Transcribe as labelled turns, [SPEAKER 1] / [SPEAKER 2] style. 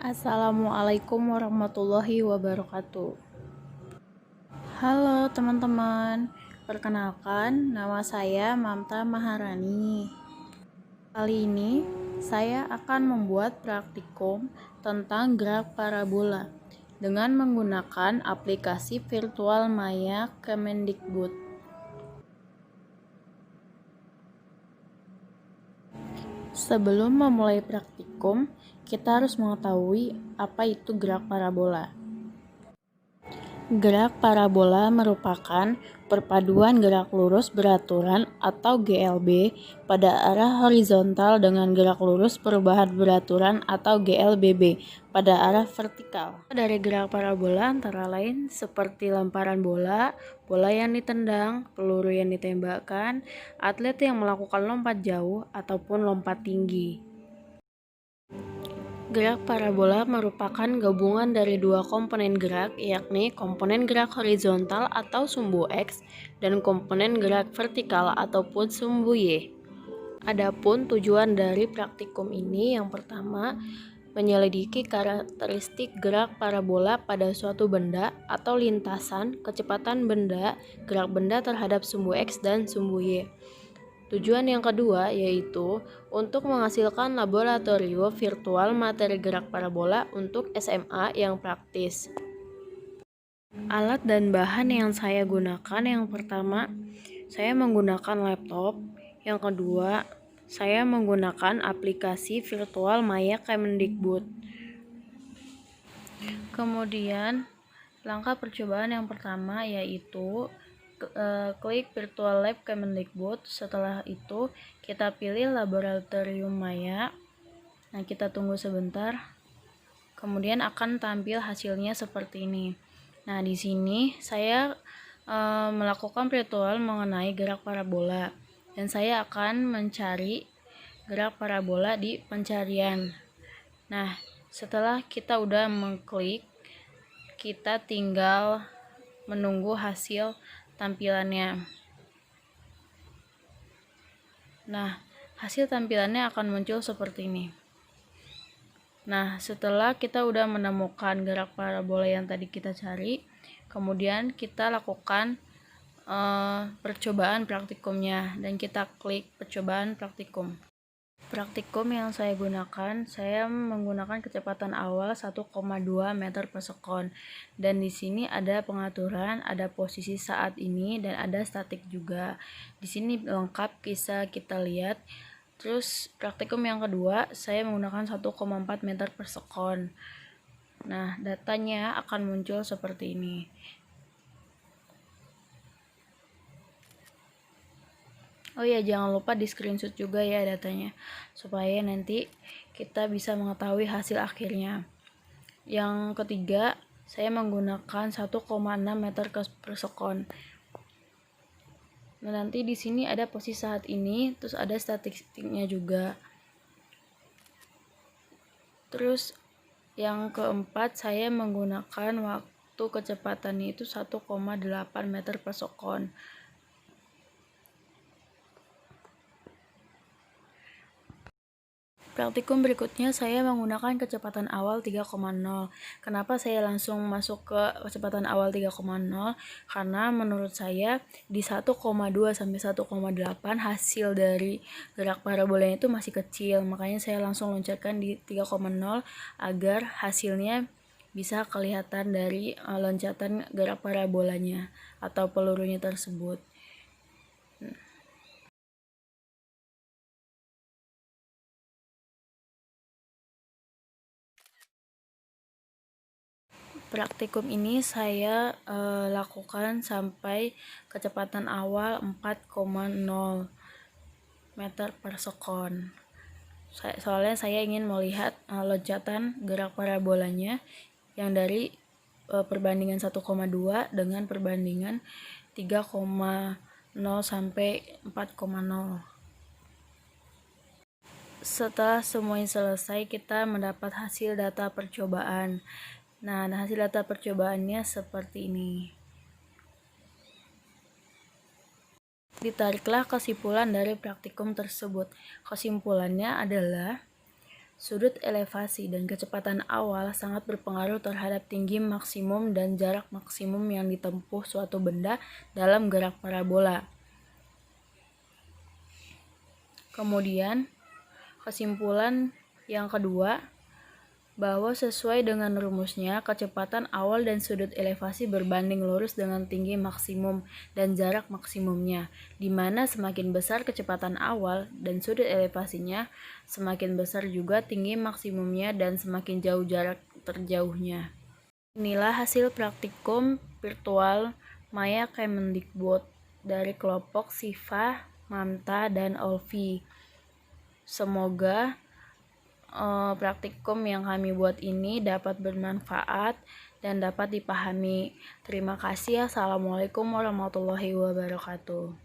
[SPEAKER 1] Assalamualaikum warahmatullahi wabarakatuh. Halo teman-teman, perkenalkan nama saya Mamta Maharani. Kali ini saya akan membuat praktikum tentang gerak parabola dengan menggunakan aplikasi virtual Maya Kemendikbud. Sebelum memulai praktikum, kita harus mengetahui apa itu gerak parabola. Gerak parabola merupakan perpaduan gerak lurus beraturan atau GLB pada arah horizontal dengan gerak lurus perubahan beraturan atau GLBB pada arah vertikal. Dari gerak parabola antara lain seperti lemparan bola, bola yang ditendang, peluru yang ditembakkan, atlet yang melakukan lompat jauh ataupun lompat tinggi. Gerak parabola merupakan gabungan dari dua komponen gerak, yakni komponen gerak horizontal atau sumbu X dan komponen gerak vertikal ataupun sumbu Y. Adapun tujuan dari praktikum ini yang pertama, menyelidiki karakteristik gerak parabola pada suatu benda atau lintasan, kecepatan benda, gerak benda terhadap sumbu X dan sumbu Y. Tujuan yang kedua yaitu untuk menghasilkan laboratorium virtual materi gerak parabola untuk SMA yang praktis. Alat dan bahan yang saya gunakan yang pertama, saya menggunakan laptop. Yang kedua, saya menggunakan aplikasi virtual Maya Kemendikbud. Kemudian, langkah percobaan yang pertama yaitu klik Virtual Lab Kemendikbud. Setelah itu kita pilih Laboratorium Maya. Nah, kita tunggu sebentar. Kemudian akan tampil hasilnya seperti ini. Nah, di sini saya melakukan virtual mengenai gerak parabola dan saya akan mencari gerak parabola di pencarian. Nah, setelah kita udah mengklik, kita tinggal menunggu hasil tampilannya. Nah, hasil tampilannya akan muncul seperti ini. Nah, setelah kita udah menemukan gerak parabola yang tadi kita cari, kemudian kita lakukan percobaan praktikumnya dan kita klik percobaan praktikum. Praktikum yang saya gunakan, saya menggunakan kecepatan awal 1,2 meter per sekon. Dan di sini ada pengaturan, ada posisi saat ini dan ada statik juga. Di sini lengkap bisa kita lihat. Terus praktikum yang kedua, saya menggunakan 1,4 meter per sekon. Nah, datanya akan muncul seperti ini. Oh ya, jangan lupa di screenshot juga ya datanya, supaya nanti kita bisa mengetahui hasil akhirnya. Yang ketiga, saya menggunakan 1,6 meter per sekon. Nah, nanti di sini ada posisi saat ini, terus ada statistiknya juga. Terus yang keempat, saya menggunakan waktu kecepatannya itu 1,8 meter per sekon. Praktikum berikutnya saya menggunakan kecepatan awal 3,0. Kenapa saya langsung masuk ke kecepatan awal 3,0? Karena menurut saya di 1,2 sampai 1,8 hasil dari gerak parabolanya itu masih kecil. Makanya saya langsung loncatkan di 3,0 agar hasilnya bisa kelihatan dari loncatan gerak parabolanya atau pelurunya tersebut. Praktikum ini saya lakukan sampai kecepatan awal 4,0 meter per sekon. Soalnya saya ingin melihat loncatan gerak parabolanya yang dari perbandingan 1,2 dengan perbandingan 3,0 sampai 4,0. Setelah semuanya selesai, kita mendapat hasil data percobaan. Nah, hasil data percobaannya seperti ini. Ditariklah kesimpulan dari praktikum tersebut. Kesimpulannya adalah Sudut elevasi dan kecepatan awal sangat berpengaruh terhadap tinggi maksimum dan jarak maksimum yang ditempuh suatu benda dalam gerak parabola. Kemudian, kesimpulan yang kedua, bahwa sesuai dengan rumusnya, kecepatan awal dan sudut elevasi berbanding lurus dengan tinggi maksimum dan jarak maksimumnya, di mana semakin besar kecepatan awal dan sudut elevasinya, semakin besar juga tinggi maksimumnya dan semakin jauh jarak terjauhnya. Inilah hasil praktikum virtual Maya Kemendikbud dari kelompok Siva, Mamta, dan Olvi. Semoga praktikum yang kami buat ini dapat bermanfaat dan dapat dipahami. Terima kasih. Assalamualaikum warahmatullahi wabarakatuh.